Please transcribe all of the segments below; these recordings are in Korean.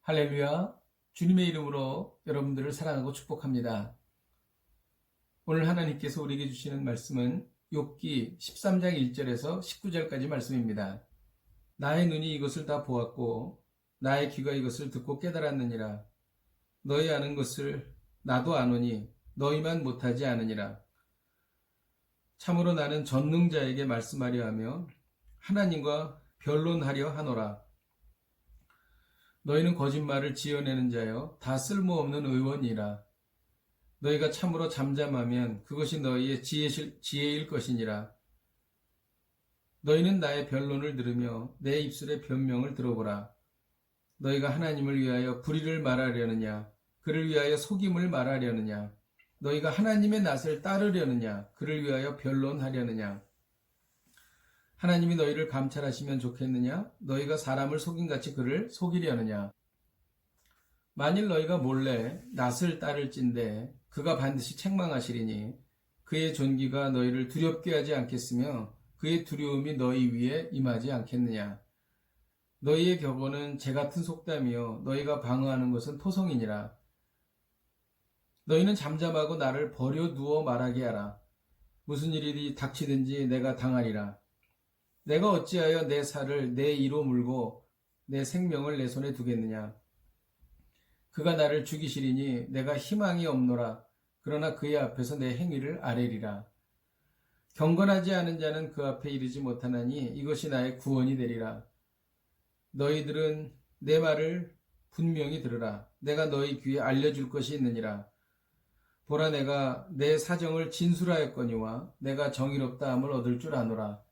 할렐루야. 주님의 이름으로 여러분들을 사랑하고 축복합니다. 오늘 하나님께서 우리에게 주시는 말씀은 욥기 13장 1절에서 19절까지 말씀입니다. 나의 눈이 이것을 다 보았고 나의 귀가 이것을 듣고 깨달았느니라. 너희 아는 것을 나도 아노니 너희만 못하지 않으니라. 참으로 나는 전능자에게 말씀하려 하며 하나님과 변론하려 하노라. 너희는 거짓말을 지어내는 자여 다 쓸모없는 의원이라. 너희가 참으로 잠잠하면 그것이 너희의 지혜일 것이니라. 너희는 나의 변론을 들으며 내 입술의 변명을 들어보라. 너희가 하나님을 위하여 불의를 말하려느냐? 그를 위하여 속임을 말하려느냐? 너희가 하나님의 낯을 따르려느냐? 그를 위하여 변론하려느냐? 하나님이 너희를 감찰하시면 좋겠느냐? 너희가 사람을 속임같이 그를 속이려느냐? 만일 너희가 몰래 낯을 따를진대 그가 반드시 책망하시리니 그의 존귀가 너희를 두렵게 하지 않겠으며 그의 두려움이 너희 위에 임하지 않겠느냐? 너희의 격언은 재 같은 속담이요 너희가 방어하는 것은 토성이니라. 너희는 잠잠하고 나를 버려 두어 말하게 하라. 무슨 일이 닥치든지 내가 당하리라. 내가 어찌하여 내 살을 내 이로 물고 내 생명을 내 손에 두겠느냐? 그가 나를 죽이시리니 내가 희망이 없노라. 그러나 그의 앞에서 내 행위를 아뢰리라. 경건하지 않은 자는 그 앞에 이르지 못하나니 이것이 나의 구원이 되리라. 너희들은 내 말을 분명히 들으라. 내가 너희 귀에 알려줄 것이 있느니라. 보라, 내가 내 사정을 진술하였거니와 내가 정의롭다 함을 얻을 줄 아노라.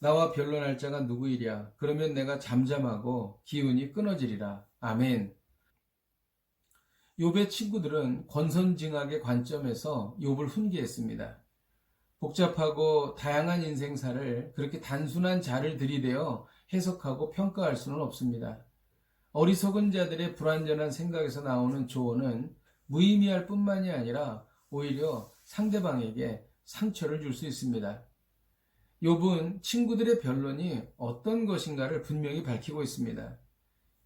나와 변론할 자가 누구이랴? 그러면 내가 잠잠하고 기운이 끊어지리라. 아멘. 욥의 친구들은 권선징악의 관점에서 욥을 훈계했습니다. 복잡하고 다양한 인생사를 그렇게 단순한 자를 들이대어 해석하고 평가할 수는 없습니다. 어리석은 자들의 불완전한 생각에서 나오는 조언은 무의미할 뿐만이 아니라 오히려 상대방에게 상처를 줄 수 있습니다. 욥은 친구들의 변론이 어떤 것인가를 분명히 밝히고 있습니다.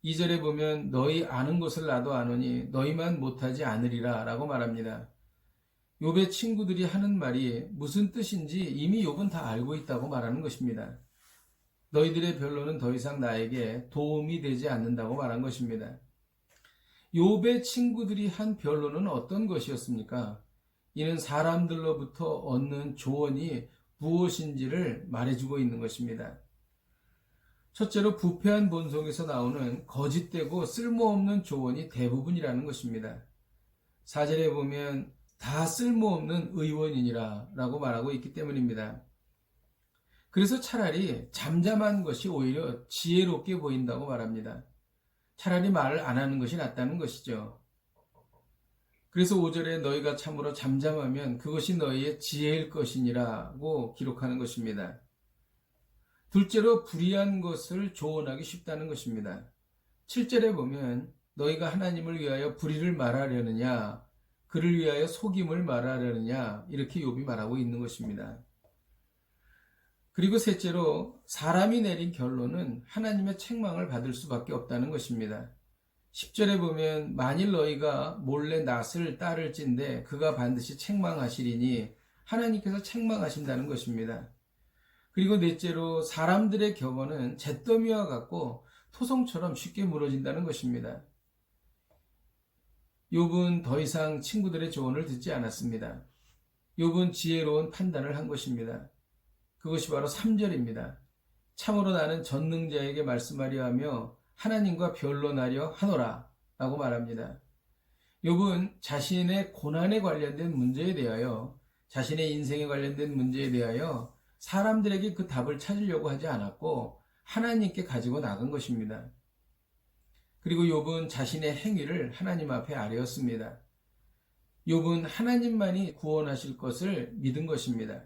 2절에 보면 너희 아는 것을 나도 아노니 너희만 못하지 않으리라 라고 말합니다. 욥의 친구들이 하는 말이 무슨 뜻인지 이미 욥은 다 알고 있다고 말하는 것입니다. 너희들의 변론은 더 이상 나에게 도움이 되지 않는다고 말한 것입니다. 욥의 친구들이 한 변론은 어떤 것이었습니까? 이는 사람들로부터 얻는 조언이 무엇인지를 말해주고 있는 것입니다. 첫째로 부패한 본성에서 나오는 거짓되고 쓸모없는 조언이 대부분이라는 것입니다. 4절에 보면 다 쓸모없는 의원이니라 라고 말하고 있기 때문입니다. 그래서 차라리 잠잠한 것이 오히려 지혜롭게 보인다고 말합니다. 차라리 말을 안 하는 것이 낫다는 것이죠. 그래서 5절에 너희가 참으로 잠잠하면 그것이 너희의 지혜일 것이니라고 기록하는 것입니다. 둘째로 불의한 것을 조언하기 쉽다는 것입니다. 7절에 보면 너희가 하나님을 위하여 불의를 말하려느냐, 그를 위하여 속임을 말하려느냐 이렇게 욥이 말하고 있는 것입니다. 그리고 셋째로 사람이 내린 결론은 하나님의 책망을 받을 수밖에 없다는 것입니다. 10절에 보면 만일 너희가 몰래 낯을 따를진대 그가 반드시 책망하시리니 하나님께서 책망하신다는 것입니다. 그리고 넷째로 사람들의 격언은 잿더미와 같고 토성처럼 쉽게 무너진다는 것입니다. 욥은 더 이상 친구들의 조언을 듣지 않았습니다. 욥은 지혜로운 판단을 한 것입니다. 그것이 바로 3절입니다. 참으로 나는 전능자에게 말씀하려 하며 하나님과 변론하려 하노라 라고 말합니다. 욥은 자신의 고난에 관련된 문제에 대하여, 자신의 인생에 관련된 문제에 대하여 사람들에게 그 답을 찾으려고 하지 않았고 하나님께 가지고 나간 것입니다. 그리고 욥은 자신의 행위를 하나님 앞에 아뢰었습니다. 욥은 하나님만이 구원하실 것을 믿은 것입니다.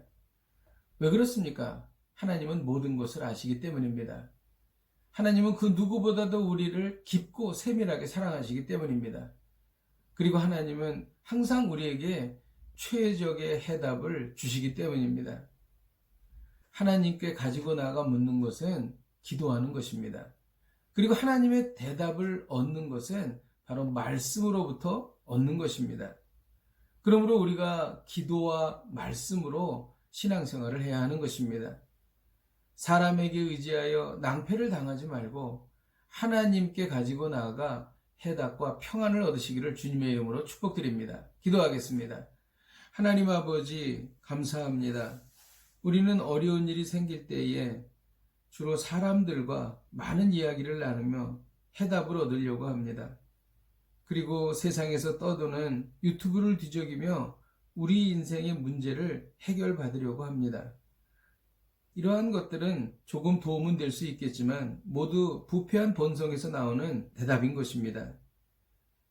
왜 그렇습니까? 하나님은 모든 것을 아시기 때문입니다. 하나님은 그 누구보다도 우리를 깊고 세밀하게 사랑하시기 때문입니다. 그리고 하나님은 항상 우리에게 최적의 해답을 주시기 때문입니다. 하나님께 가지고 나가 묻는 것은 기도하는 것입니다. 그리고 하나님의 대답을 얻는 것은 바로 말씀으로부터 얻는 것입니다. 그러므로 우리가 기도와 말씀으로 신앙생활을 해야 하는 것입니다. 사람에게 의지하여 낭패를 당하지 말고 하나님께 가지고 나아가 해답과 평안을 얻으시기를 주님의 이름으로 축복드립니다. 기도하겠습니다. 하나님 아버지, 감사합니다. 우리는 어려운 일이 생길 때에 주로 사람들과 많은 이야기를 나누며 해답을 얻으려고 합니다. 그리고 세상에서 떠도는 유튜브를 뒤적이며 우리 인생의 문제를 해결받으려고 합니다. 이러한 것들은 조금 도움은 될 수 있겠지만 모두 부패한 본성에서 나오는 대답인 것입니다.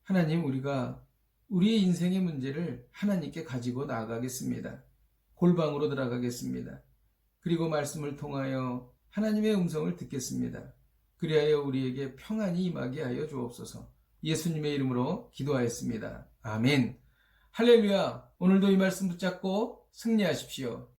하나님, 우리가 우리의 인생의 문제를 하나님께 가지고 나아가겠습니다. 골방으로 들어가겠습니다. 그리고 말씀을 통하여 하나님의 음성을 듣겠습니다. 그리하여 우리에게 평안이 임하게 하여 주옵소서. 예수님의 이름으로 기도하였습니다. 아멘. 할렐루야. 오늘도 이 말씀 붙잡고 승리하십시오.